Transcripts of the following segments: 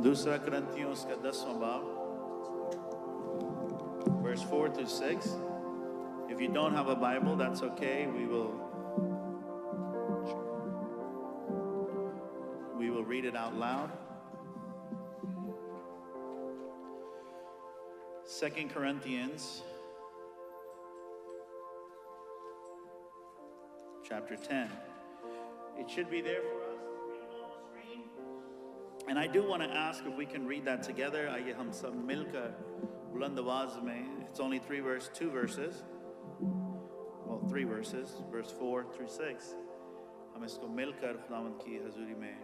दूसरा करंथियों उसका 10वां बाब, verse 4 to 6. If you don't have a Bible, that's okay. We will read it out loud. 2 Corinthians chapter 10. It should be there for us on the screen. And I do want to ask if we can read that together. आइए हम सब मिलकर बुलंद आवाज में. It's only two verses. Well, 3 verses, verse 4 through 6. हम इसको मिलकर खुदावंद की हजूरी में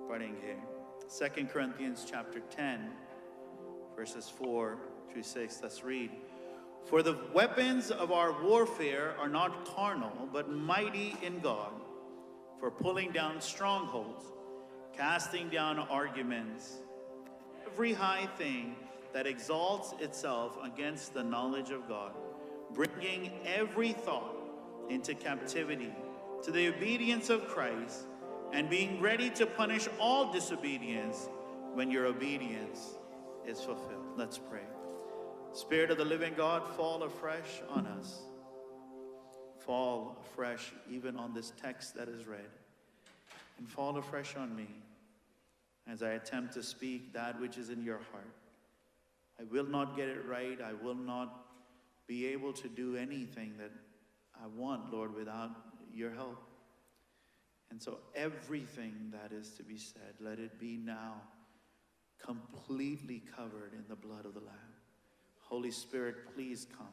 पढ़ेंगे. 2 Corinthians chapter 10, verses 4 through 6. Let's read. For the weapons of our warfare are not carnal, but mighty in God, for pulling down strongholds, casting down arguments, every high thing that exalts itself against the knowledge of God, bringing every thought into captivity to the obedience of Christ, and being ready to punish all disobedience when your obedience is fulfilled. Let's pray. Spirit of the living God, fall afresh on us. Fall afresh even on this text that is read. And fall afresh on me as I attempt to speak that which is in your heart. I will not get it right. I will not be able to do anything that I want, Lord, without your help. And so everything that is to be said, let it be now completely covered in the blood of the Lamb. Holy Spirit, please come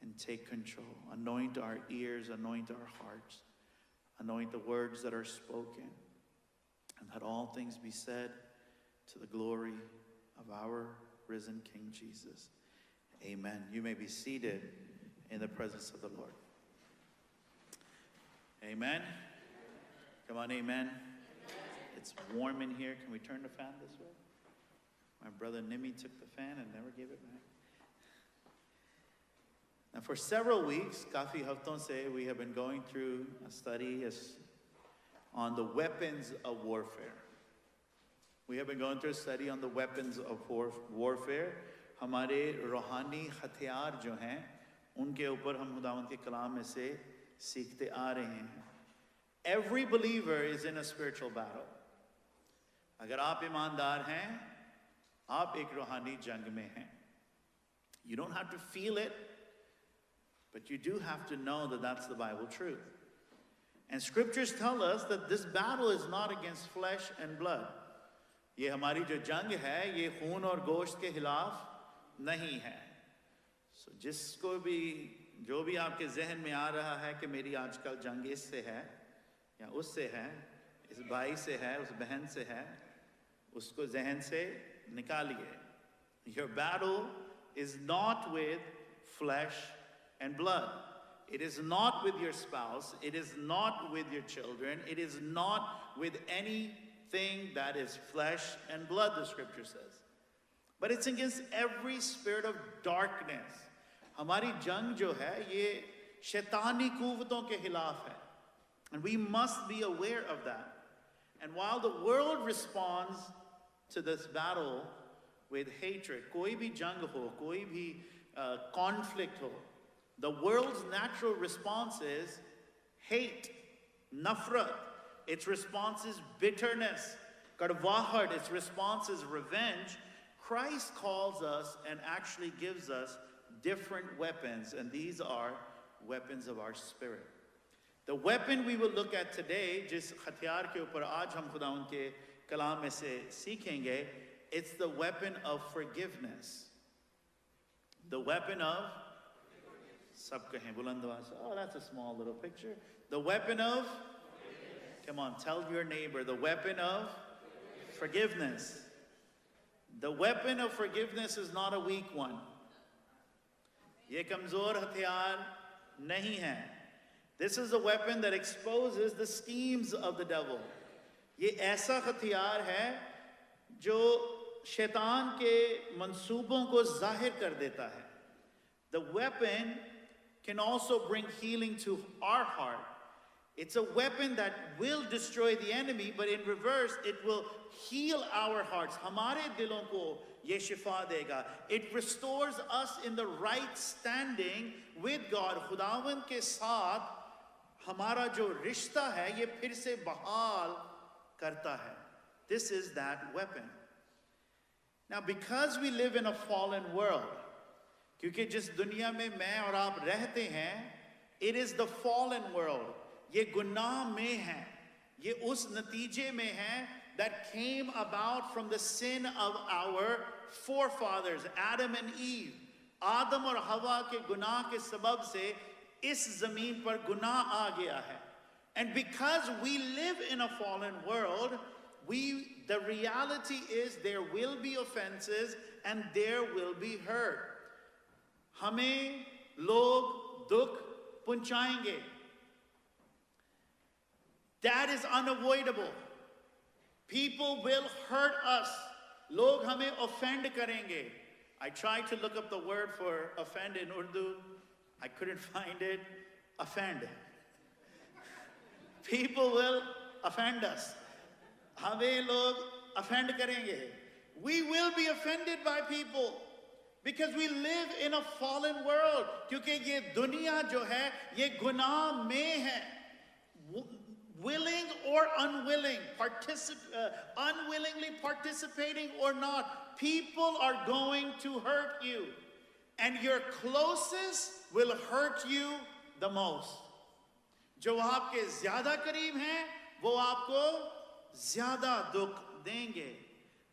and take control. Anoint our ears, anoint our hearts, anoint the words that are spoken, and let all things be said to the glory of our risen King Jesus. Amen. You may be seated in the presence of the Lord. Amen. Come on, amen. It's warm in here. Can we turn the fan this way? My brother Nimi took the fan and never gave it back. Now, for several weeks, kafi hafton se, we have been going through a study on the weapons of warfare. We have been going through a study on the weapons of warfare. हमारे रूहानी हथियार जो हैं, उनके ऊपर हम खुदावंद के कलाम में से सीखते आ रहे हैं. Every believer is in a spiritual battle. अगर आप ईमानदार हैं, आप एक रूहानी जंग में हैं. You don't have to feel it, but you do have to know that that's the Bible truth. And scriptures tell us that this battle is not against flesh and blood. ये हमारी जो जंग है, ये खून और गोश्त के खिलाफ नहीं है. So जिसको भी, जो भी आपके जहन में आ रहा है कि मेरी आजकल जंग इससे है या उससे है, इस भाई से है, उस बहन से है, उसको जहन से निकालिए. Your battle is not with flesh and blood. It is not with your spouse. It is not with your children. It is not with anything that is flesh and blood, the scripture says. But it's against every spirit of darkness. हमारी जंग जो है, ये शैतानी कुव्वतों के खिलाफ है. And we must be aware of that. And while the world responds to this battle with hatred, कोई भी जंग हो, कोई भी conflict ho, the world's natural response is hate, nafrat. Its response is bitterness, kadwahat. Its response is revenge. Christ calls us and actually gives us different weapons, and these are weapons of our spirit. The weapon we will look at today, जिस हथियार के ऊपर आज हम खुदावंद के कलाम में से सीखेंगे, it's the weapon of forgiveness. The weapon of, सब कहें बुलंद आवाज से, oh, that's a small little picture. The weapon of, come on, tell your neighbor, the weapon of forgiveness. The weapon of forgiveness is not a weak one. ये कमजोर हथियार नहीं है. This is a weapon that exposes the schemes of the devil. ये ऐसा हथियार है जो शैतान के मंसूबों को जाहिर कर देता है. The weapon can also bring healing to our heart It's a weapon that will destroy the enemy, but in reverse, it will heal our hearts. हमारे दिलों को ये शिफा देगा. It restores us in the right standing with God. खुदावंद के साथ हमारा जो रिश्ता है, ये फिर से बहाल करता है. This is that weapon. Now, because we live in a fallen world, क्योंकि जिस दुनिया में मैं और आप रहते हैं, it is the fallen world. ये गुनाह में है. ये उस नतीजे में है that came about from the sin of our forefathers, Adam and Eve. आदम और हवा के गुनाह के सबब से इस जमीन पर गुनाह आ गया है. And because we live in a fallen world, the reality is there will be offenses and there will be hurt. हमें लोग दुख पहुंचाएंगे. That is unavoidable. People will hurt us. लोग हमें offend करेंगे. I tried to look up the word for offend in Urdu. I couldn't find it. Offend. People will offend us. हमें लोग offend करेंगे. We will be offended by people because we live in a fallen world. क्योंकि ये दुनिया जो है, ये गुनाह में है. Willing or unwilling, unwillingly participating or not, people are going to hurt you. And your closest will hurt you the most. जो आपके ज़्यादा करीब हैं, वो आपको ज़्यादा दुख देंगे.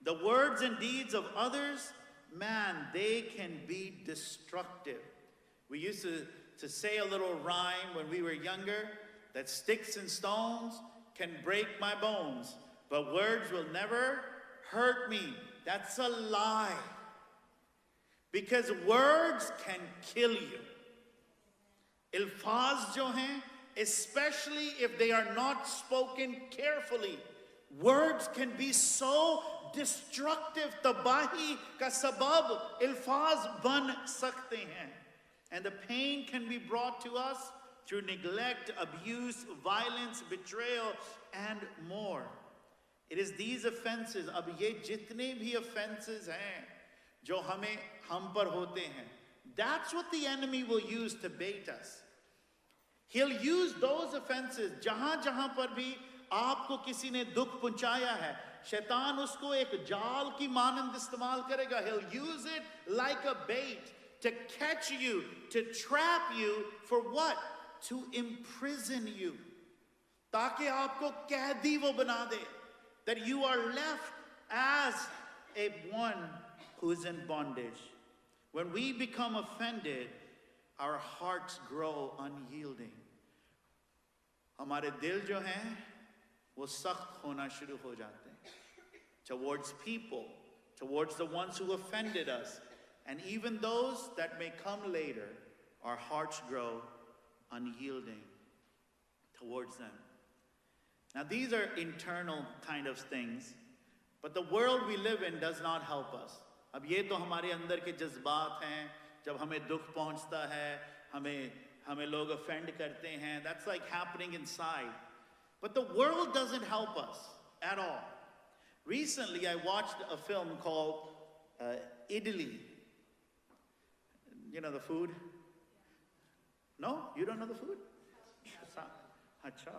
The words and deeds of others, man, they can be destructive. We used to say a little rhyme when we were younger, that sticks and stones can break my bones, but words will never hurt me. That's a lie. Because words can kill you. Ilfaz jo hain, especially if they are not spoken carefully, words can be so destructive. Tabahi ka sabab ilfaz ban sakte hain. And the pain can be brought to us through neglect, abuse, violence, betrayal, and more. It is these offenses, ab ye jitne bhi offenses hain, jo hum par hote hain, that's what the enemy will use to bait us. He'll use those offenses, jahan par bhi aapko kisi ne dukh pahunchaya hai, shaitan usko ek jaal ki manand istemal karega. He'll use it like a bait to catch you, to trap you for what? To imprison you. ताकि आपको कैदी वो बना दे. That you are left as a one who is in bondage. When we become offended, our hearts grow unyielding. हमारे दिल जो हैं, वो सख्त होना शुरू हो जाते हैं. Towards people, towards the ones who offended us, and even those that may come later, our hearts grow unyielding towards them. Now these are internal kind of things, but the world we live in does not help us. अब ये तो हमारे अंदर के जज्बात हैं, जब हमें दुख पहुंचता है, हमें लोग offend करते हैं, that's like happening inside. But the world doesn't help us at all. Recently I watched a film called Idili. You know the food? No? You don't know the food? Acha.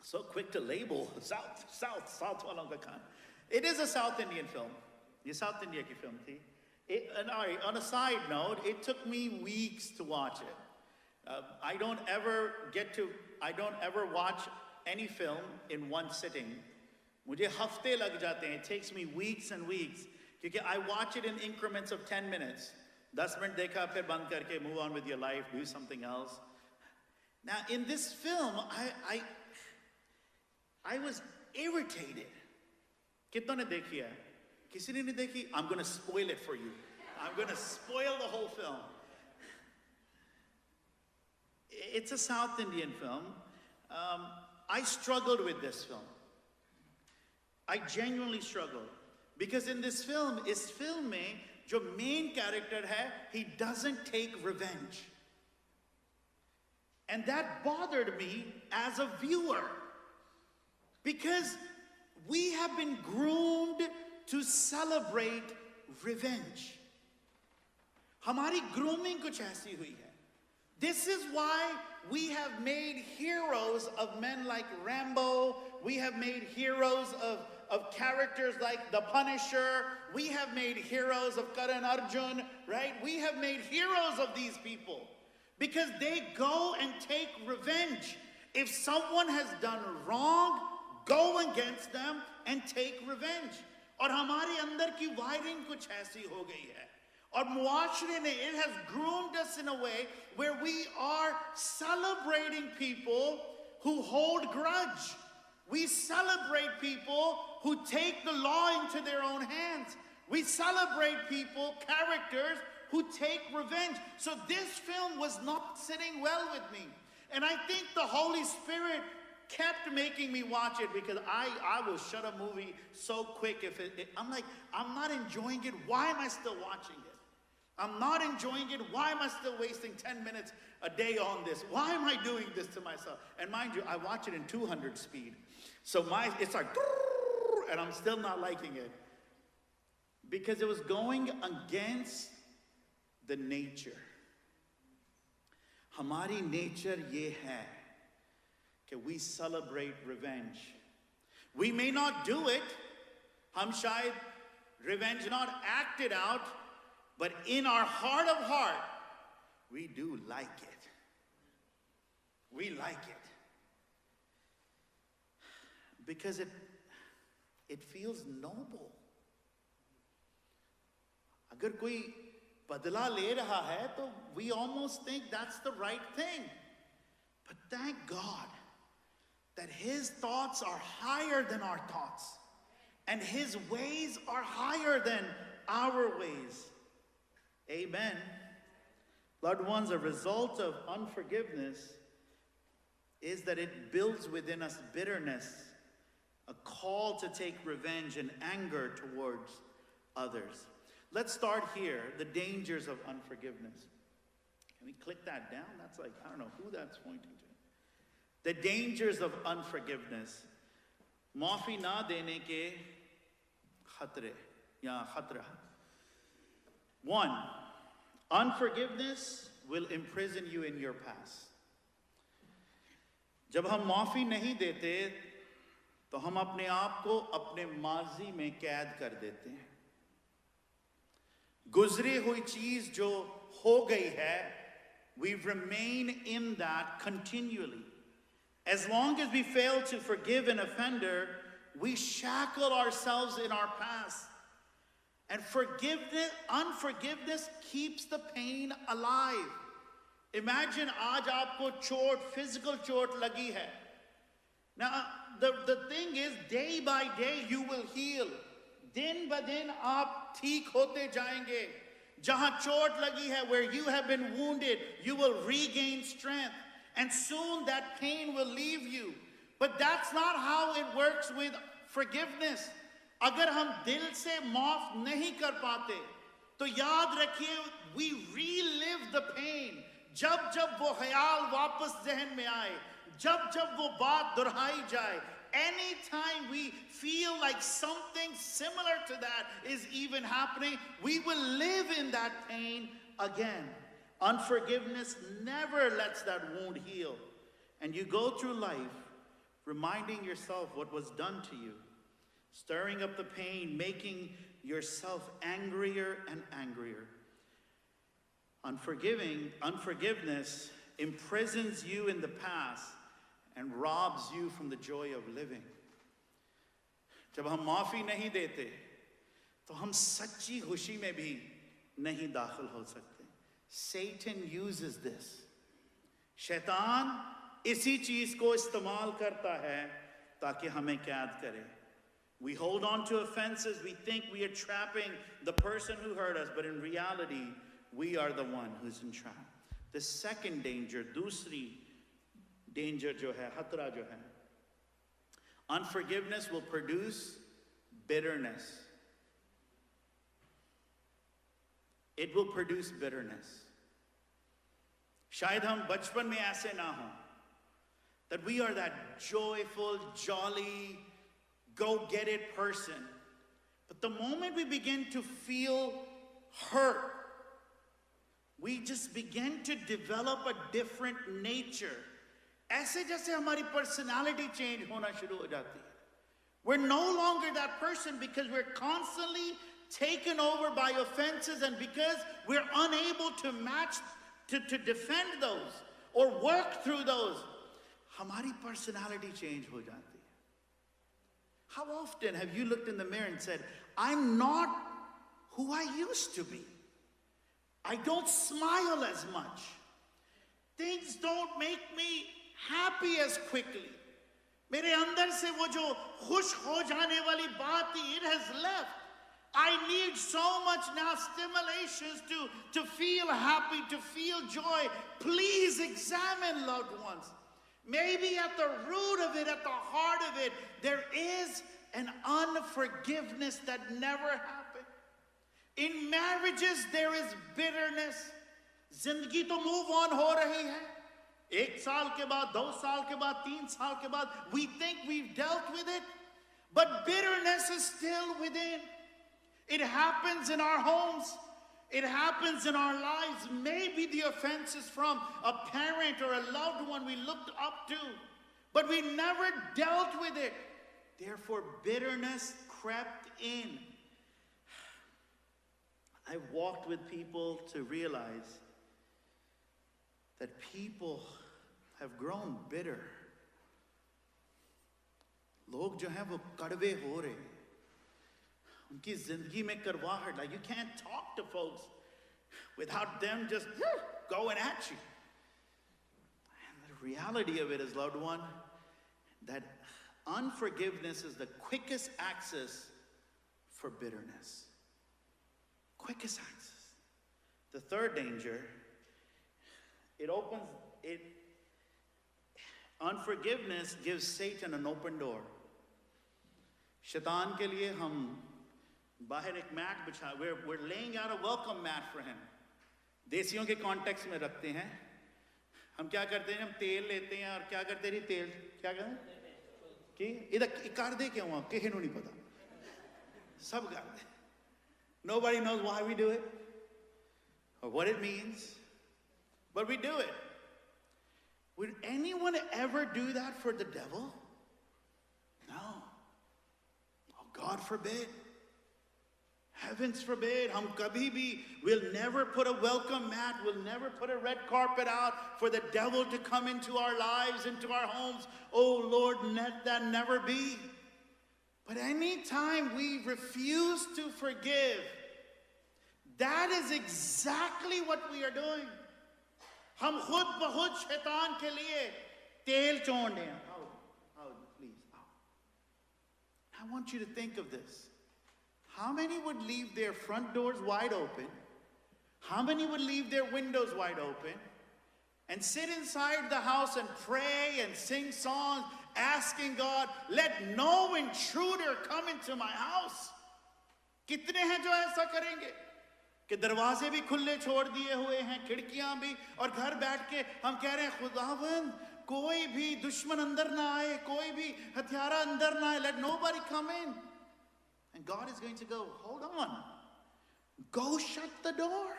So quick to label. South walon ka khan. It is a South Indian film. Ye South India ki film thi. And on a side note, it took me weeks to watch it. I don't ever watch any film in one sitting. Mujhe hafte lag jate hain. It takes me weeks and weeks. Because I watch it in increments of 10 minutes. 10 minute dekha, phir band karke, move on with your life, do something else. Now, in this film, I was irritated. Kitno ne dekhi hai? Kisi ne nahi dekhi? I'm going to spoil it for you. I'm going to spoil the whole film. It's a South Indian film. I struggled with this film. I genuinely struggled. Because in this film, is film mein, jo main character hai, he doesn't take revenge. And that bothered me as a viewer, because we have been groomed to celebrate revenge. हमारी grooming कुछ ऐसी हुई है. This is why we have made heroes of men like Rambo. We have made heroes of characters like the Punisher. We have made heroes of Karan Arjun, right? We have made heroes of these people because they go and take revenge. If someone has done wrong, go against them and take revenge. और हमारे अंदर की wiring कुछ ऐसी हो गई है. और मुआशरे ने, it has groomed us in a way where we are celebrating people who hold grudge. We celebrate people who take the law into their own hands. We celebrate people, characters who take revenge. So this film was not sitting well with me. And I think the Holy Spirit kept making me watch it, because I will shut a movie so quick if I'm like, I'm not enjoying it. Why am I still watching it? I'm not enjoying it. Why am I still wasting 10 minutes a day on this? Why am I doing this to myself? And mind you, I watch it in 200 speed. So it's like, and I'm still not liking it, because it was going against the nature. हमारी nature ये है कि we celebrate revenge. We may not do it. हम शायद revenge not acted out, but in our heart of heart, we do like it. We like it. Because it feels noble. अगर कोई बदला ले रहा है, तो we almost think that's the right thing. But thank God that His thoughts are higher than our thoughts, and His ways are higher than our ways. Amen. Loved ones, a result of unforgiveness is that it builds within us bitterness, a call to take revenge and anger towards others. Let's start here, the dangers of unforgiveness. Can we click that down? That's like, I don't know who that's pointing to. The dangers of unforgiveness. Maafi na dene ke khatre, ya khatra. 1, unforgiveness will imprison you in your past. जब हम माफी नहीं देते, तो हम अपने आप को अपने माजी में कैद कर देते हैं. गुजरी हुई चीज जो हो गई है, we remain in that continually. As long as we fail to forgive an offender, we shackle ourselves in our past. And unforgiveness keeps the pain alive. Imagine आज आपको चोट, physical चोट लगी है. Now, the thing is, day by day you will heal. दिन ब दिन आप ठीक होते जाएंगे. जहां चोट लगी है, where you have been wounded, you will regain strength. And soon that pain will leave you. But that's not how it works with forgiveness. अगर हम दिल से माफ नहीं कर पाते, तो याद रखिए, we relive the pain. जब जब वो ख्याल वापस ज़हन में आए, जब जब वो बात दोहराई जाए, anytime we feel like something similar to that is even happening, we will live in that pain again. Unforgiveness never lets that wound heal. And you go through life reminding yourself what was done to you, stirring up the pain, making yourself angrier and angrier. Unforgiveness imprisons you in the past and robs you from the joy of living. जब हम माफी नहीं देते, तो हम सच्ची खुशी में भी नहीं दाखिल हो सकते. Satan uses this. शैतान इसी चीज को इस्तेमाल करता है ताकि हमें कैद करे. We hold on to offenses. We think we are trapping the person who hurt us, but in reality, we are the one who's in trap. The second danger, दूसरी danger जो है, खतरा जो है, unforgiveness will produce bitterness. It will produce bitterness. शायद हम बचपन में ऐसे ना हों, that we are that joyful, jolly, go-get-it person. But the moment we begin to feel hurt, we just begin to develop a different nature. ऐसे जैसे हमारी personality change होना शुरू हो जाती है. We're no longer that person because we're constantly taken over by offenses, and because we're unable to match, to defend those or work through those, हमारी personality change हो जाती है. How often have you looked in the mirror and said, I'm not who I used to be. I don't smile as much. Things don't make me happy as quickly. मेरे अंदर से वो जो खुश हो जाने वाली बात थी, it has left. I need so much now stimulations to feel happy, to feel joy. Please examine, loved ones. Maybe at the root of it, at the heart of it, there is an unforgiveness that never happened. In marriages, there is bitterness. Zindagi to move on ho rahi hai. 1 saal ke baad, 2 saal ke baad, 3 saal ke baad, we think we've dealt with it, but bitterness is still within. It happens in our homes. It happens in our lives. Maybe the offense is from a parent or a loved one we looked up to, but we never dealt with it. Therefore, bitterness crept in. I've walked with people to realize that people have grown bitter. लोग जो हैं वो कड़वे हो रहे हैं. उनकी जिंदगी में करवाहट, like you can't talk to folks without them just going at you. And the reality of it is, loved one, that unforgiveness is the quickest access for bitterness. Quickest access. The third danger, unforgiveness gives Satan an open door. शैतान के लिए हम बाहर एक mat बिछा, we're laying out a welcome mat for him. देसियों के context में रखते हैं. हम क्या करते हैं, हम तेल लेते हैं और क्या करते हैं, तेल क्या कहते हैं कि इधर कर दे क्यों, किसी को नहीं पता, सब कर दे. Nobody knows why we do it or what it means, but we do it. Would anyone ever do that for the devil? No. Oh, God forbid. Heavens forbid. Hum kabhi bhi will never put a welcome mat, will never put a red carpet out for the devil to come into our lives, into our homes. Oh Lord, let that never be. But anytime we refuse to forgive, that is exactly what we are doing. हम खुद बहुत शैतान के लिए तेल चोंड हैं. Out, please, out. I want you to think of this. How many would leave their front doors wide open? How many would leave their windows wide open and sit inside the house and pray and sing songs, asking God, let no intruder come into my house? कितने हैं जो ऐसा करेंगे कि दरवाजे भी खुले छोड़ दिए हुए हैं, खिड़कियां भी, और घर बैठ के हम कह रहे हैं, खुदावंद कोई भी दुश्मन अंदर ना आए, कोई भी हथियारा अंदर ना आए, let nobody come in. And God is going to go, hold on, go shut the door.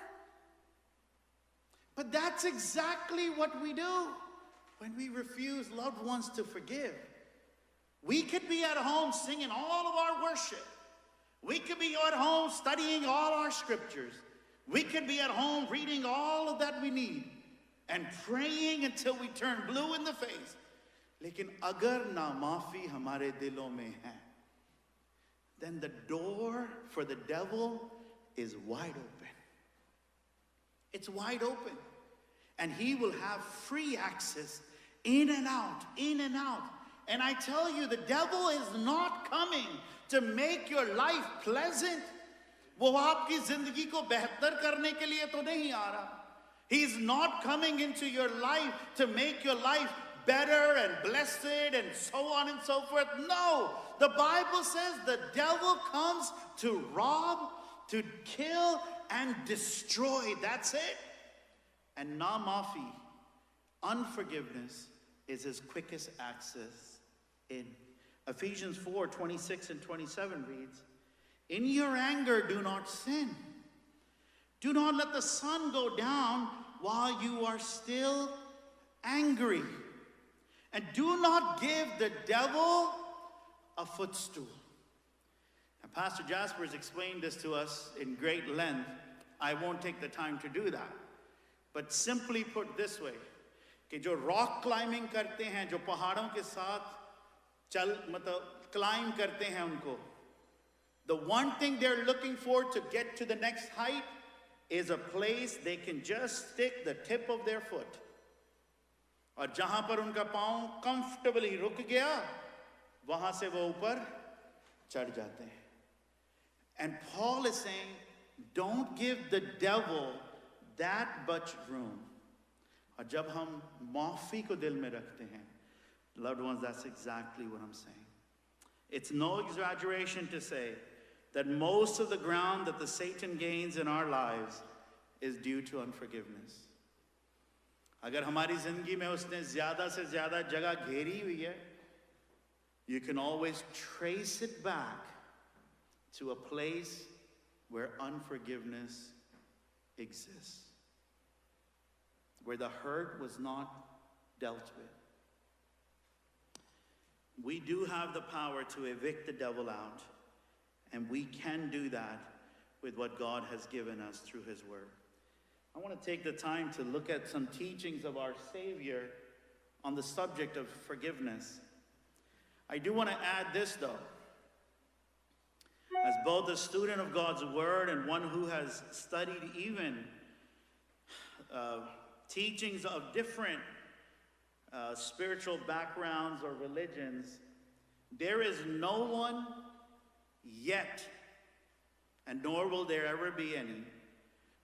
But that's exactly what we do when we refuse loved ones to forgive. We could be at home singing all of our worship. We could be at home studying all our scriptures. We could be at home reading all of that we need and praying until we turn blue in the face. Lekin agar na maafi hamare dilon mein hai, then the door for the devil is wide open. It's wide open. And he will have free access in and out, in and out. And I tell you, the devil is not coming to make your life pleasant. वो आपकी जिंदगी को बेहतर करने के लिए तो नहीं आ रहा. He's not coming into your life to make your life better and blessed and so on and so forth. No, the Bible says the devil comes to rob, to kill, and destroy. That's it. And na maafi unforgiveness is his quickest access in. Ephesians 4:26 and 27 reads, "In your anger do not sin. Do not let the sun go down while you are still angry. And do not give the devil a footstool." And Pastor Jasper has explained this to us in great length. I won't take the time to do that. But simply put this way, कि जो rock climbing करते हैं, जो पहाड़ों के साथ climb करते हैं उनको, the one thing they're looking for to get to the next height is a place they can just stick the tip of their foot. और जहां पर उनका पांव comfortably रुक गया, वहां से वो ऊपर चढ़ जाते हैं. And Paul is saying, don't give the devil that much room. और जब हम माफी को दिल में रखते हैं, loved ones, that's exactly what I'm saying. It's no exaggeration to say that most of the ground that the Satan gains in our lives is due to unforgiveness. अगर हमारी जिंदगी में उसने ज़्यादा से ज़्यादा जगह घेरी हुई है, you can always trace it back to a place where unforgiveness exists, where the hurt was not dealt with. We do have the power to evict the devil out, and we can do that with what God has given us through his word. I want to take the time to look at some teachings of our Savior on the subject of forgiveness. I do want to add this, though. As both a student of God's word and one who has studied even teachings of different spiritual backgrounds or religions, there is no one yet, and nor will there ever be any,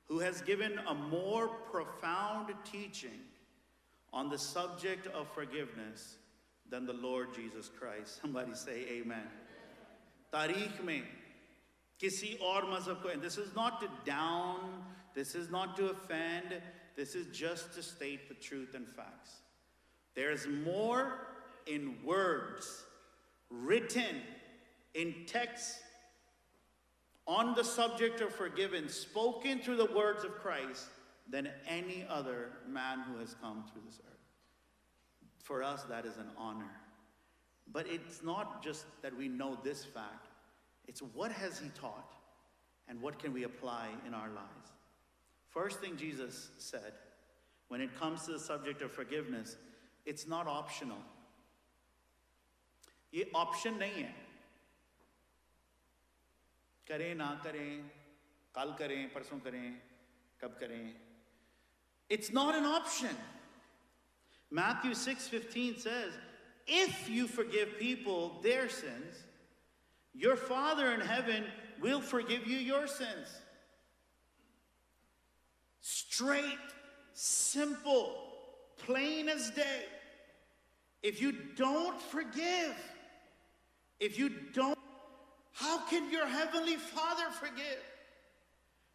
who has given a more profound teaching on the subject of forgiveness than the Lord Jesus Christ. Somebody say amen. तारीख में किसी और मजहब को, and this is not to down, this is not to offend, this is just to state the truth and facts. There's more in words, written in text on the subject of forgiveness, spoken through the words of Christ, than any other man who has come through this earth. For us, that is an honor. But it's not just that we know this fact. It's what has he taught and what can we apply in our lives. First thing Jesus said, when it comes to the subject of forgiveness, it's not optional. ये option नहीं है. करें ना करें, कल करें, परसों करें, कब करें. It's not an option. Matthew 6:15 says, if you forgive people their sins, your Father in heaven will forgive you your sins. Straight, simple, plain as day. If you don't forgive, how can your heavenly Father forgive?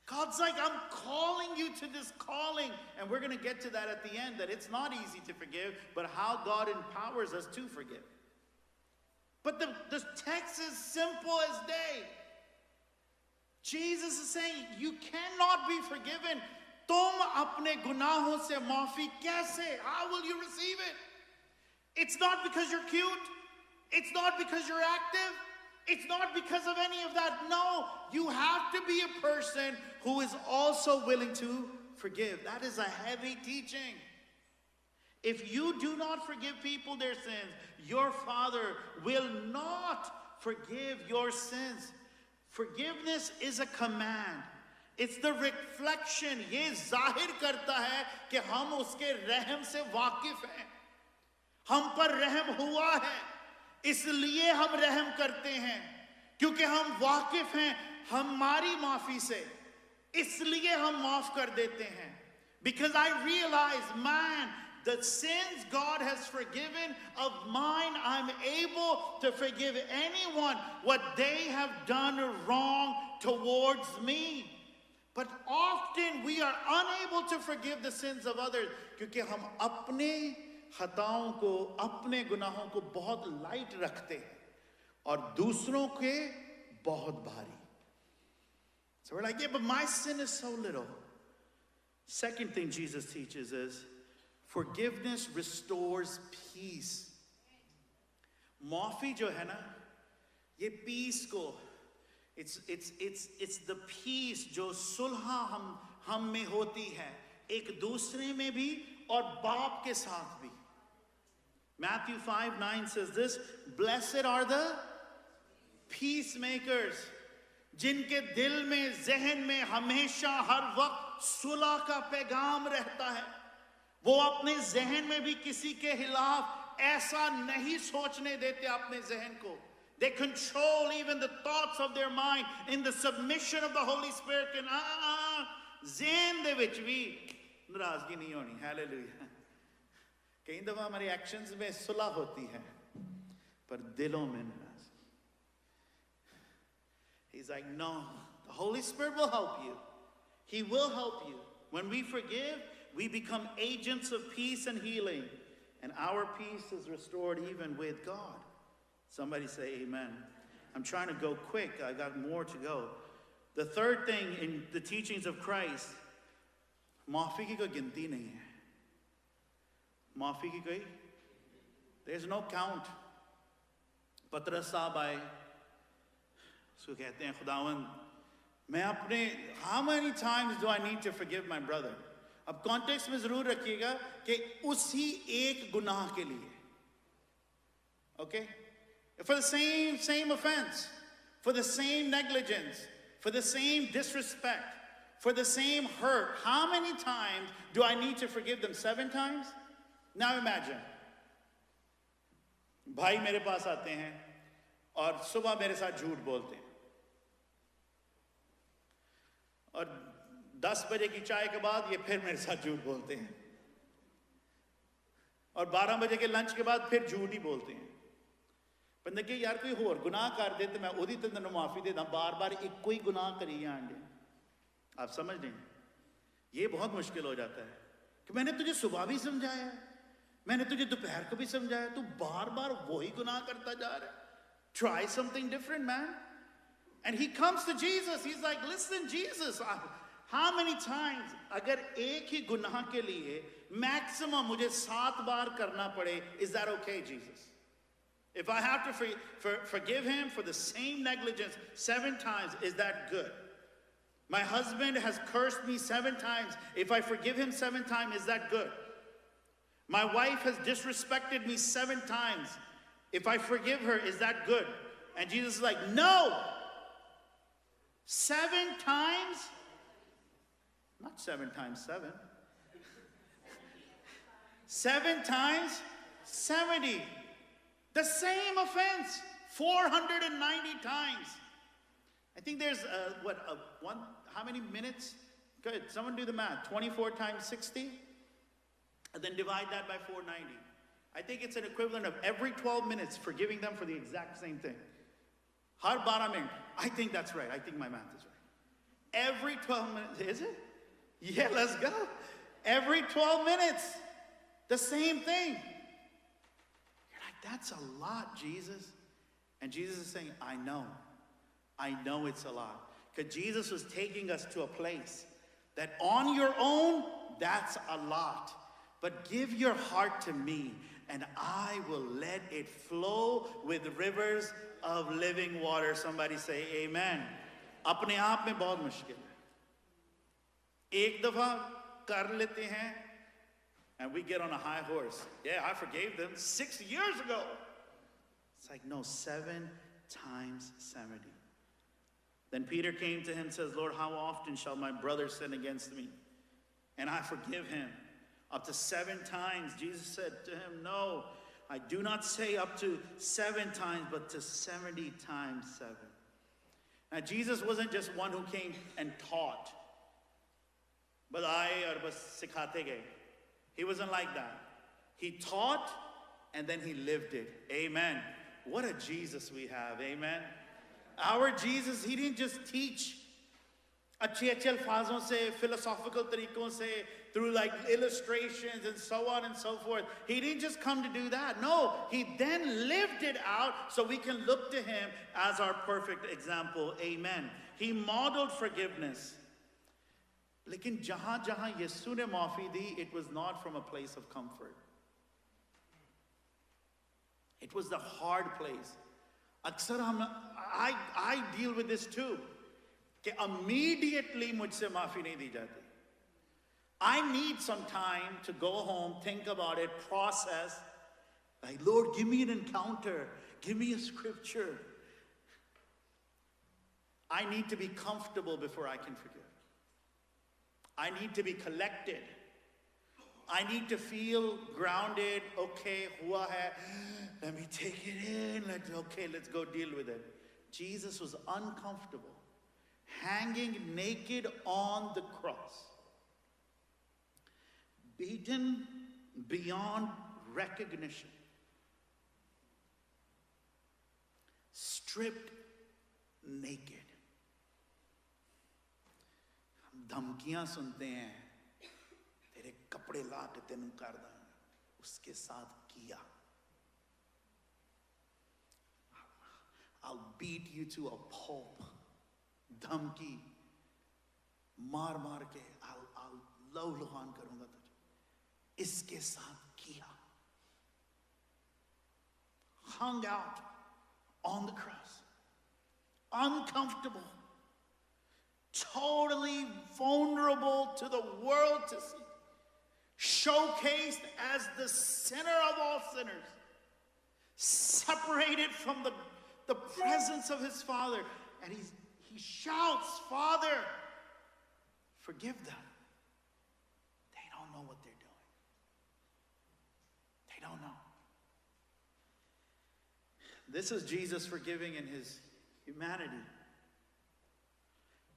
God's like, I'm calling you to this calling. And we're going to get to that at the end, that it's not easy to forgive, but how God empowers us to forgive. But the text is simple as day. Jesus is saying, you cannot be forgiven. Tum apne gunahon se maafi kaise? How will you receive it? It's not because you're cute. It's not because you're active. It's not because of any of that. No, you have to be a person who is also willing to forgive. That is a heavy teaching. If you do not forgive people their sins, your Father will not forgive your sins. Forgiveness is a command. It's the reflection. ये जाहिर करता है कि हम उसके रहम से वाकिफ हैं. हम पर रहम हुआ है, इसलिए हम रहम करते हैं, क्योंकि हम वाकिफ हैं हमारी माफी से, इसलिए हम माफ कर देते हैं. Because I realize, man, the sins God has forgiven of mine, I'm able to forgive anyone what they have done wrong towards me. But often we are unable to forgive the sins of others क्योंकि हम अपने खताओं को, अपने गुनाहों को बहुत light रखते हैं और दूसरों के बहुत भारी. So we're like, yeah, but my sin is so little. Second thing Jesus teaches is forgiveness restores peace. माफी जो है ना, ये peace को, it's the peace जो सुलह हम में होती है, एक दूसरे में भी और बाप के साथ भी. Matthew 5:9 says this, blessed are the peacemakers, जिनके दिल में, जहन में हमेशा हर वक्त सुलह का पैगाम रहता है. वो अपने जहन में भी किसी के खिलाफ ऐसा नहीं सोचने देते अपने जहन को. They control even the thoughts of their mind in the submission of the Holy Spirit. And zehn de vich bhi narazgi nahi honi. Hallelujah. कई दफा हमारे एक्शंस में सुलह होती है पर दिलों में नाराज. He's like, no, the Holy Spirit will help you. He will help you. When we forgive, we become agents of peace and healing. And our peace is restored even with God. Somebody say amen. I'm trying to go quick. I got more to go. The third thing in the teachings of Christ, माफी की कोई गिनती नहीं है. माफी की कोई, there's no count. पतरस साहब आए, उसको कहते हैं खुदावंद, मैं अपने, how many times do I need to forgive my brother? अब कॉन्टेक्स्ट में जरूर रखिएगा कि उसी एक गुनाह के लिए. Okay? For the same offense, for the same negligence, for the same disrespect, for the same hurt. How many times do I need to forgive them? 7 times? Now imagine. भाई मेरे पास आते हैं और सुबह मेरे साथ झूठ बोलते हैं और 10 बजे की चाय के बाद ये फिर मेरे साथ झूठ बोलते हैं और 12 बजे के लंच के बाद फिर झूठ ही बोलते हैं. बंदे के यार कोई होर गुनाह कर दे तो मैं ओदी ते तैनूं माफी दे दा, बार-बार इक्को ही गुनाह करी जान दे. आप समझ रहे हैं? ये बहुत मुश्किल हो जाता है कि मैंने तुझे सुबह भी समझाया, मैंने तुझे दोपहर को भी समझाया, तू बार-बार वही गुनाह करता जा रहा है. Try something different, man. And he comes to Jesus. He's like, listen, Jesus, how many times अगर एक ही गुनाह के लिए maximum मुझे 7 बार करना पड़े, is that okay, Jesus? If I have to forgive him for the same negligence 7 times, is that good? My husband has cursed me 7 times. If I forgive him 7 times, is that good? My wife has disrespected me 7 times. If I forgive her, is that good? And Jesus is like, no! 7 times? Not 7 times 7. 7 times 70. The same offense 490 times. I think there's how many minutes? Good, someone do the math. 24 times 60, and then divide that by 490. I think it's an equivalent of every 12 minutes forgiving them for the exact same thing. Har 12 minutes. I think that's right. I think my math is right. Every 12 minutes, is it? Yeah, let's go. Every 12 minutes, the same thing. That's a lot, Jesus. And Jesus is saying, I know it's a lot. Because Jesus was taking us to a place that on your own, that's a lot. But give your heart to me, and I will let it flow with rivers of living water. Somebody say amen. अपने आप में बहुत मुश्किल है. एक दफा कर लेते हैं, and we get on a high horse. Yeah, I forgave them 6 years ago. It's like, no, 7 times 70. Then Peter came to him and says, Lord, how often shall my brother sin against me and I forgive him? Up to 7 times. Jesus said to him, no, I do not say up to 7 times, but to 70 times 7. Now, Jesus wasn't just one who came and taught. But sikhate gaye. He wasn't like that. He taught and then he lived it. Amen. What a Jesus we have. Amen. Our Jesus, he didn't just teach. अच्छे अच्छे अल्फाजों से, philosophical तरीकों से, through like illustrations and so on and so forth. He didn't just come to do that. No, he then lived it out so we can look to him as our perfect example. Amen. He modeled forgiveness. लेकिन जहां जहां यीशु ने माफी दी, it was not from a place of comfort. It was the hard place. अक्सर I deal with this too. कि immediately मुझसे माफी नहीं दी जाती. I need some time to go home, think about it, process. Like, Lord, give me an encounter. Give me a scripture. I need to be comfortable before I can forgive. I need to be collected. I need to feel grounded. Okay, hua hai. Let me take it in. Let's go deal with it. Jesus was uncomfortable, hanging naked on the cross, beaten beyond recognition, stripped naked. हम धमकियां सुनते हैं, तेरे कपड़े ला के तेनू कर देंगे, उसके साथ किया. I'll beat you to a pulp. धमकी मार मार के I'll लहूलुहान करूंगा तुझे. इसके साथ किया. Hung out on the cross, uncomfortable, totally vulnerable to the world to see, showcased as the sinner of all sinners, separated from the presence of his Father, and he shouts, Father, forgive them. They don't know what they're doing. They don't know. This is Jesus forgiving in his humanity.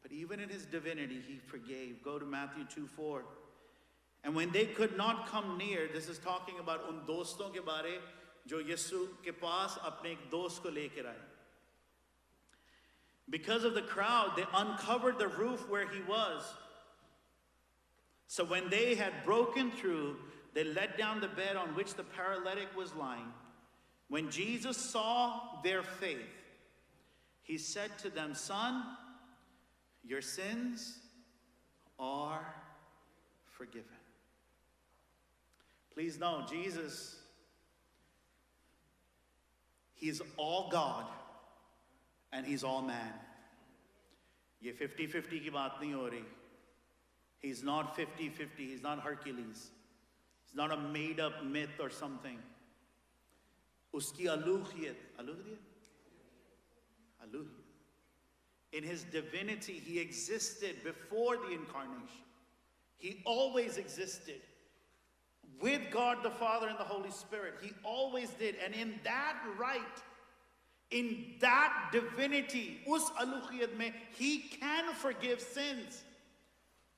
But even in his divinity, he forgave. Go to Matthew 2:4. And when they could not come near, this is talking about उन दोस्तों के बारे जो यीशु के पास अपने एक दोस्त को लेकर आए. Because of the crowd, they uncovered the roof where he was. So when they had broken through, they let down the bed on which the paralytic was lying. When Jesus saw their faith, he said to them, Son, your sins are forgiven. Please know, Jesus, he's all God and he's all man. ये 50-50 की बात नहीं हो रही. He's not 50-50. He's not Hercules. He's not a made-up myth or something. Uski aluhiyat. In his divinity, he existed before the incarnation. He always existed with God the Father and the Holy Spirit. He always did. And in that right, in that divinity, us aluhiyat mein, he can forgive sins.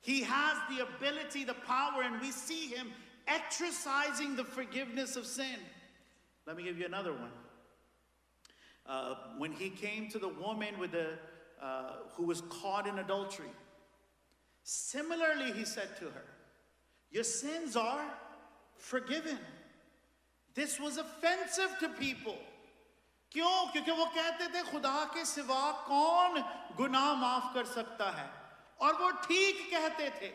He has the ability, the power, and we see him exercising the forgiveness of sin. Let me give you another one. When he came to the woman with who was caught in adultery, similarly he said to her, your sins are forgiven. This was offensive to people. क्यों? क्योंकि वो कहते थे खुदा के सिवा कौन गुनाह माफ कर सकता है. और वो ठीक कहते थे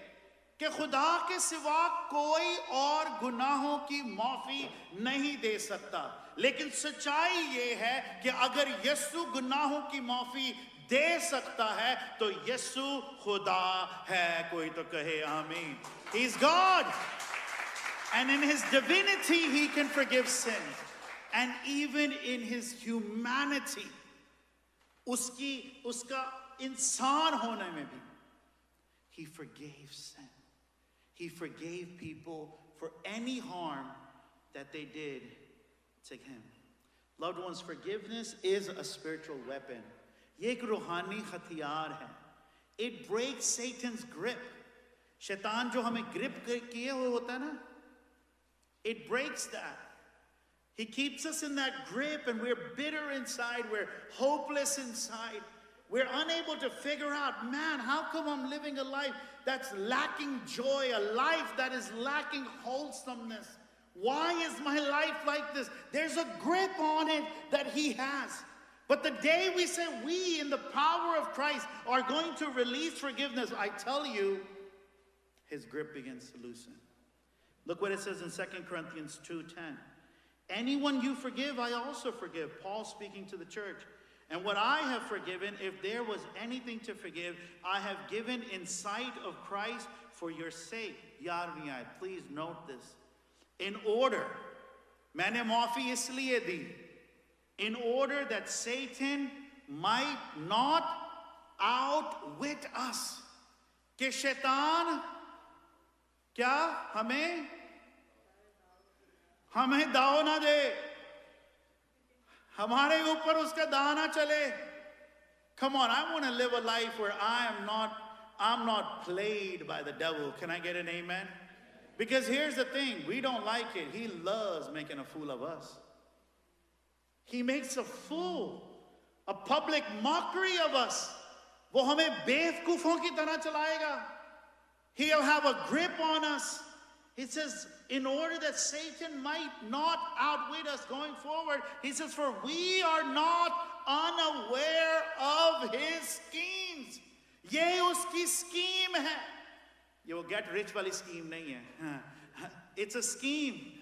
कि खुदा के सिवा कोई और गुनाहों की माफी नहीं दे सकता. लेकिन सच्चाई ये है कि अगर यीशु गुनाहों की माफी दे सकता है तो यीशु खुदा है. कोई तो कहे आमीन. He's God, and in his divinity he can forgive sins. And even in his humanity, उसका इंसान होने में भी, he forgave sin. He forgave people for any harm that they did to him. Loved ones, forgiveness is a spiritual weapon. ये एक रूहानी हथियार है. It breaks Satan's grip. शैतान जो हमें grip किए हुए होता है ना, it breaks that. He keeps us in that grip and we're bitter inside, we're hopeless inside. we're unable to figure out, man, how come I'm living a life that's lacking joy, a life that is lacking wholesomeness? Why is my life like this? There's a grip on it that he has. But the day we say we, in the power of Christ, are going to release forgiveness, I tell you, his grip begins to loosen. Look what it says in 2 Corinthians 2:10. Anyone you forgive, I also forgive. Paul speaking to the church. And what I have forgiven, if there was anything to forgive, I have given in sight of Christ for your sake. Yaad nahi aaye. Please note this. In order, मैंने माफी इसलिए दी, in order that Satan might not outwit us. कि शैतान क्या हमें दाव ना दे, हमारे ऊपर उसका दाना चले. Come on, I want to live a life where I'm not played by the devil. Can I get an amen? Because here's the thing, we don't like it. He loves making a fool of us. He makes a fool, a public mockery of us. वो हमें बेवकूफों की तरह चलाएगा. He'll have a grip on us. He says, in order that Satan might not outwit us going forward, he says, for we are not unaware of his schemes. ये उसकी scheme है. ये वो get rich वाली scheme नहीं है. It's a scheme.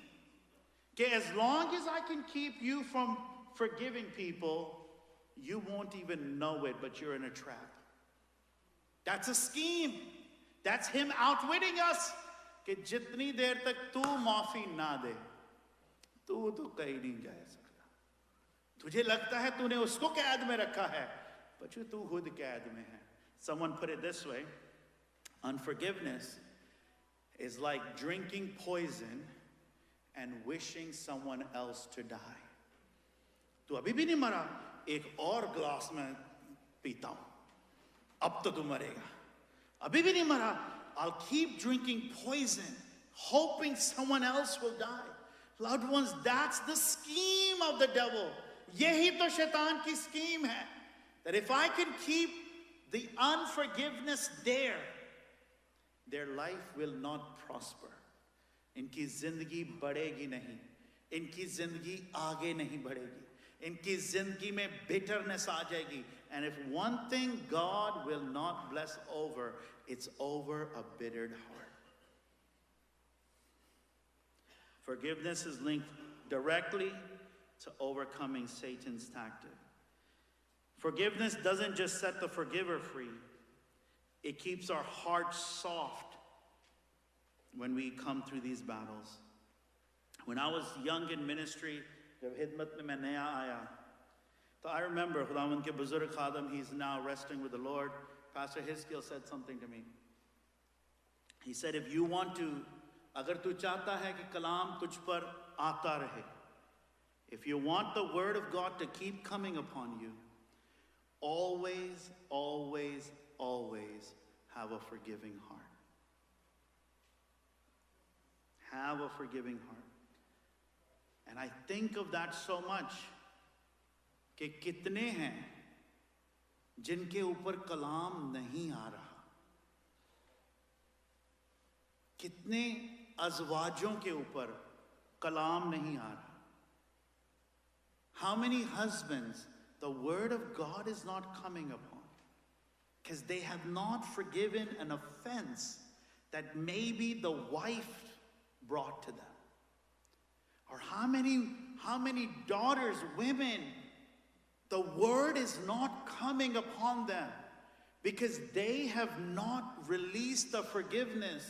कि as long as I can keep you from forgiving people, you won't even know it, but you're in a trap. That's a scheme. That's him outwitting us. कि जितनी देर तक तू माफी ना दे, तू तो कहीं नहीं जा सकता. तुझे लगता है तूने उसको कैद में रखा है, but तू खुद कैद में है. Someone put it this way: unforgiveness is like drinking poison and wishing someone else to die. तू अभी भी नहीं मरा, एक और ग्लास में पीता हूं, अब तो तू मरेगा. अभी भी नहीं मरा, I'll keep drinking poison, hoping someone else will die. Loved ones, that's the scheme of the devil. यही तो शैतान की scheme है. That if I can keep the unforgiveness there, their life will not prosper. इनकी जिंदगी बढ़ेगी नहीं. इनकी जिंदगी आगे नहीं बढ़ेगी. इनकी जिंदगी में bitterness आ जाएगी. And if one thing God will not bless over, it's over a bittered heart. Forgiveness is linked directly to overcoming Satan's tactic. Forgiveness doesn't just set the forgiver free. It keeps our hearts soft when we come through these battles. When I was young in ministry, जब हिदमत में मैं नया आया, तो I remember खुदावंद के बुजुर्ग खादम, he's now resting with the Lord. Pastor Hiskill said something to me. He said, if you want to, अगर तू चाहता है कि कलाम तुझ पर आता रहे, if you want the word of God to keep coming upon you, always, always, always have a forgiving heart. Have a forgiving heart. And I think of that so much, कि कितने हैं जिनके ऊपर कलाम नहीं आ रहा. कितने अज़वाजों के ऊपर कलाम नहीं आ रहा. How many husbands the word of God is not coming upon because they have not forgiven an offense that maybe the wife brought to them? Or how many daughters, women, the word is not coming upon them because they have not released the forgiveness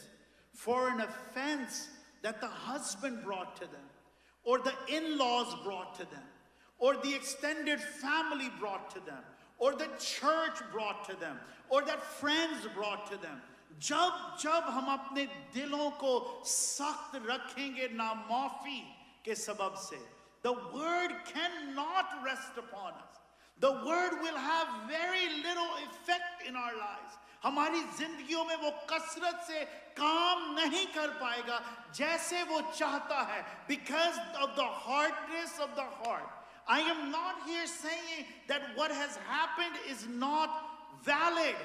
for an offense that the husband brought to them, or the in-laws brought to them, or the extended family brought to them, or the church brought to them, or that friends brought to them. जब हम अपने दिलों को सख्त रखेंगे नामाफी के सबब से, the word cannot rest upon us. The word will have very little effect in our lives. हमारी जिंदगियों में वो कसरत से काम नहीं कर पाएगा जैसे वो चाहता है, because of the hardness of the heart. I am not here saying that what has happened is not valid.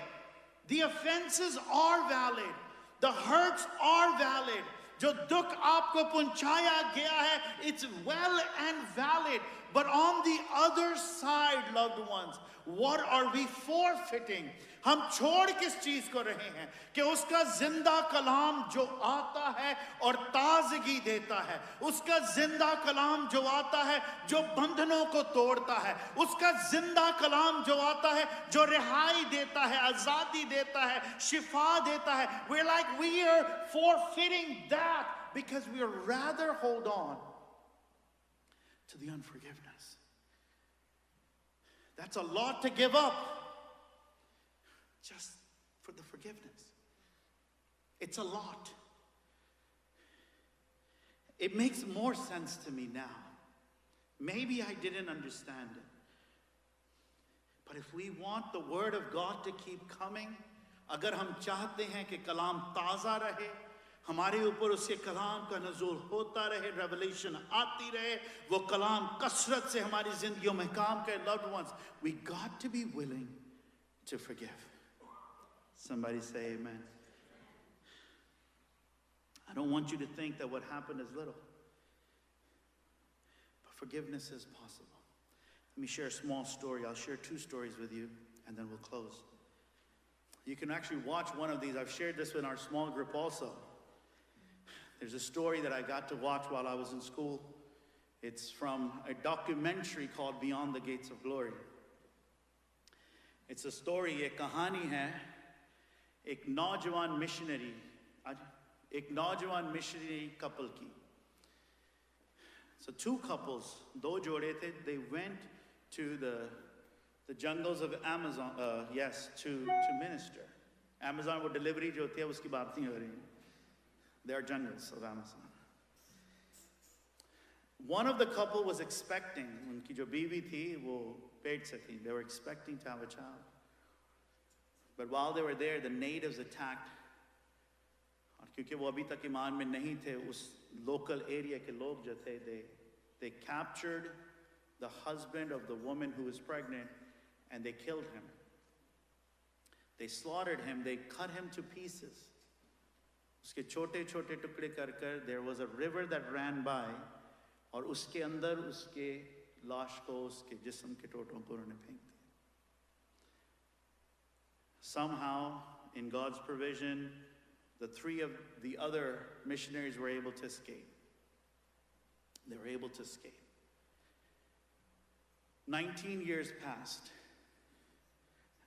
The offenses are valid. The hurts are valid. जो दुख आपको पहुंचाया गया है, it's well and valid. But on the other side, loved ones, what are we forfeiting? हम छोड़ किस चीज को रहे हैं कि उसका जिंदा कलाम जो आता है और ताजगी देता है, उसका जिंदा कलाम जो आता है जो बंधनों को तोड़ता है, उसका जिंदा कलाम जो आता है जो रिहाई देता है, आजादी देता है, शिफा देता है. We're like we are forfeiting that because we would rather hold on to the unforgiveness. That's a lot to give up just for the forgiveness. It's a lot. It makes more sense to me now. Maybe I didn't understand it. But if we want the word of God to keep coming, अगर हम चाहते हैं कि कलाम ताज़ा रहे, हमारे ऊपर उसके कलाम का नज़ूल होता रहे, रेवलेशन आती रहे, वो कलाम कसरत से हमारी जिंदगियों में काम करे, loved ones, we got to be willing to forgive. Somebody say amen. I don't want you to think that what happened is little. But forgiveness is possible. Let me share a small story. I'll share 2 stories with you, and then we'll close. You can actually watch one of these. I've shared this in our small group also. There's a story that I got to watch while I was in school. It's from a documentary called Beyond the Gates of Glory. It's a story, एक कहानी है, एक नौजवान missionary couple की. So 2 couples, 2 जोड़े थे, they went to the jungles of Amazon, to minister. Amazon वो delivery जो होती है उसकी बात नहीं हो रही. There are jungles of Amazon. One of the couple was expecting, उनकी जो बीवी थी वो पेट से थी. They were expecting to have a child. But while they were there, the natives attacked. और क्योंकि वो अभी तक ईमान में नहीं थे, उस local area के लोग जो थे, they captured the husband of the woman who was pregnant and they killed him. They slaughtered him, they cut him to pieces. उसके छोटे-छोटे टुकड़े कर there was a river that ran by और उसके अंदर उसके लाश को उसके जिस्म के टुकड़ों को उन्होंने फेंक दिया. Somehow, in God's provision, the 3 of the other missionaries were able to escape. They were able to escape. 19 years passed.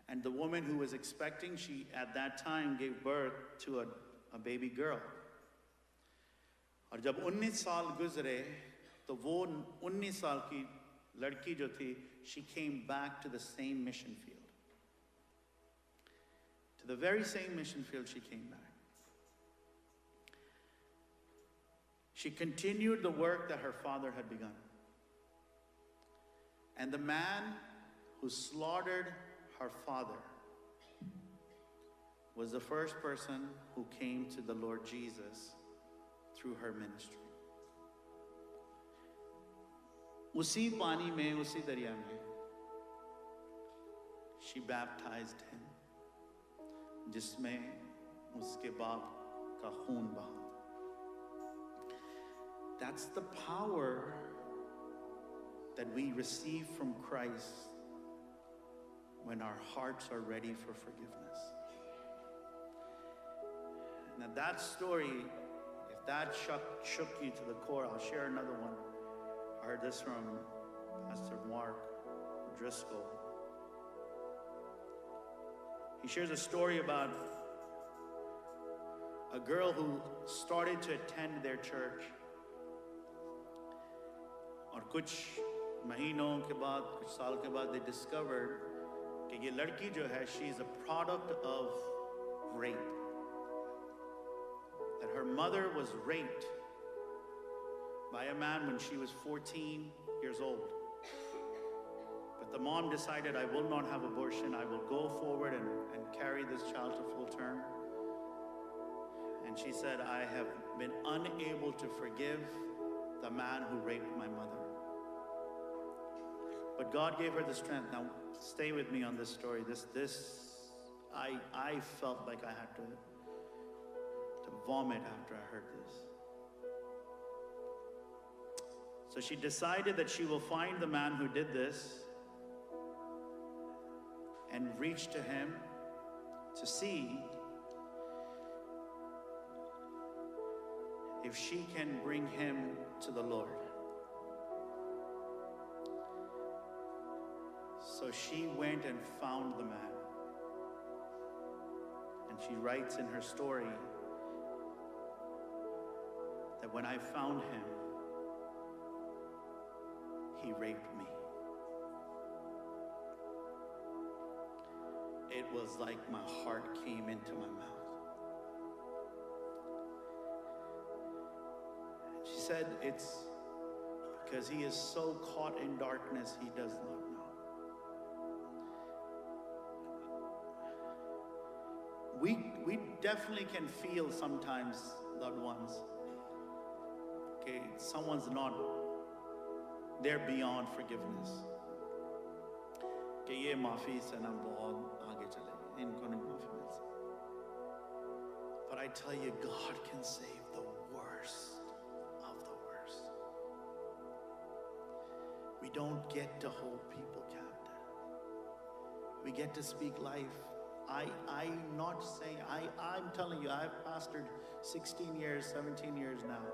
And the woman who was expecting, she at that time gave birth to a baby girl. और जब 19 साल गुजरे, तो वो 19 साल की लड़की जो थी, she came back to the same mission field. To the very same mission field she came back. She continued the work that her father had begun. And the man who slaughtered her father was the first person who came to the Lord Jesus through her ministry. उसी पानी में, उसी दरिया में, she baptized him, जिसमें उसके बाप का खून बहा. That's the power that we receive from Christ when our hearts are ready for forgiveness. Now that story, if that shook you to the core, I'll share another one. I heard this from Pastor Mark Driscoll. He shares a story about a girl who started to attend their church. और कुछ महीनों के बाद, कुछ साल के बाद, they discovered कि ये लड़की जो है, she is a product of rape. That her mother was raped by a man when she was 14 years old. But the mom decided, I will not have abortion. I will go forward and carry this child to full term. And she said, I have been unable to forgive the man who raped my mother. But God gave her the strength. Now, stay with me on this story. I felt like I had to vomit after I heard this. So she decided that she will find the man who did this and reach to him to see if she can bring him to the Lord. So she went and found the man. And she writes in her story that when I found him, he raped me. It was like my heart came into my mouth. She said it's because he is so caught in darkness, he does not know. We definitely can feel sometimes, loved ones, okay, someone's not, they're beyond forgiveness. कि ये माफी से ना बहुत आगे चले, इनको नहीं माफी मिल सकती. But I tell you, God can save the worst of the worst. We don't get to hold people captive. We get to speak life. I'm not saying, I'm telling you, I've pastored 16 years, 17 years now.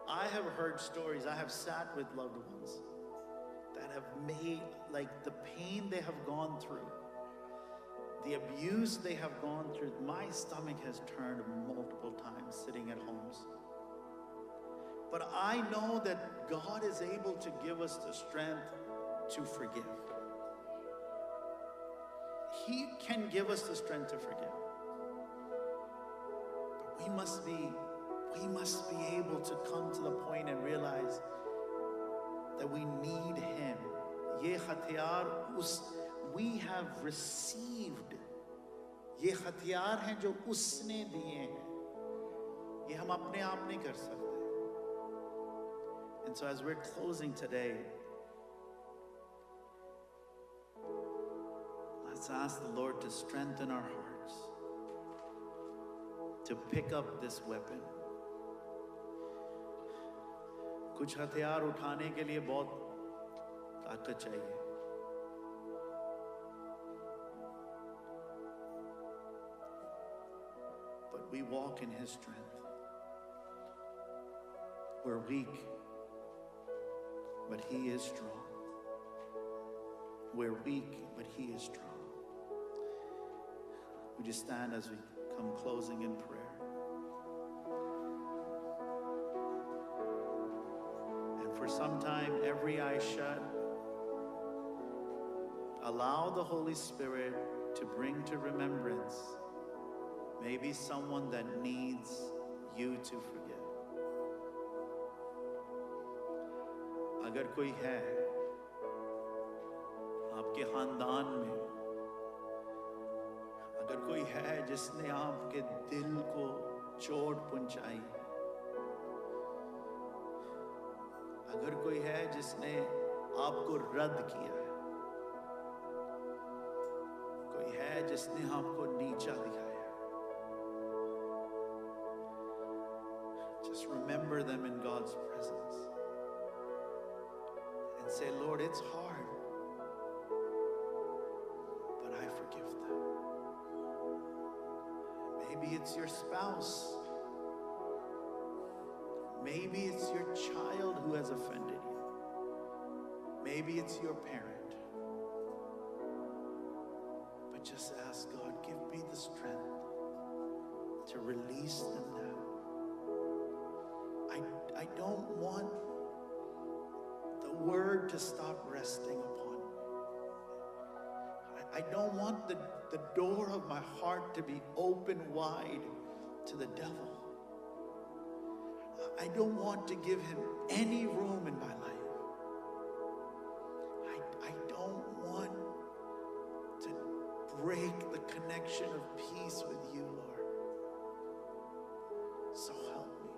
I have heard stories, I have sat with loved ones that have made, like the pain they have gone through, the abuse they have gone through. My stomach has turned multiple times sitting at homes. But I know that God is able to give us the strength to forgive. He can give us the strength to forgive. But we must be able to come to the point and realize that we need Him. Ye hatiyar we have received. Ye hatiyar hain jo usne diye hain. Ye hum apne aap nahi kar sakte. And so as we're closing today, let's ask the Lord to strengthen our hearts, to pick up this weapon. कुछ हथियार उठाने के लिए बहुत ताकत चाहिए. But we walk in His strength. We're weak, but He is strong. We're weak, but He is strong. Would you stand as we come closing in prayer? For some time, every eye shut. Allow the Holy Spirit to bring to remembrance maybe someone that needs you to forgive. अगर कोई है आपके खानदान में, अगर कोई है जिसने आपके दिल को चोट पहुंचाई, अगर कोई है जिसने आपको रद्द किया है, कोई है जिसने आपको नीचा दिखाया, just remember them in God's presence and say, Lord, it's hard, but I forgive them. Maybe it's your spouse. Maybe it's your child who has offended you. Maybe it's your parent. But just ask God, give me the strength to release them now. I don't want the word to stop resting upon me. I don't want the door of my heart to be open wide to the devil. I don't want to give him any room in my life. I don't want to break the connection of peace with you, Lord. So help me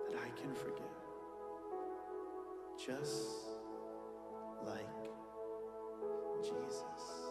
that I can forgive. Just like Jesus.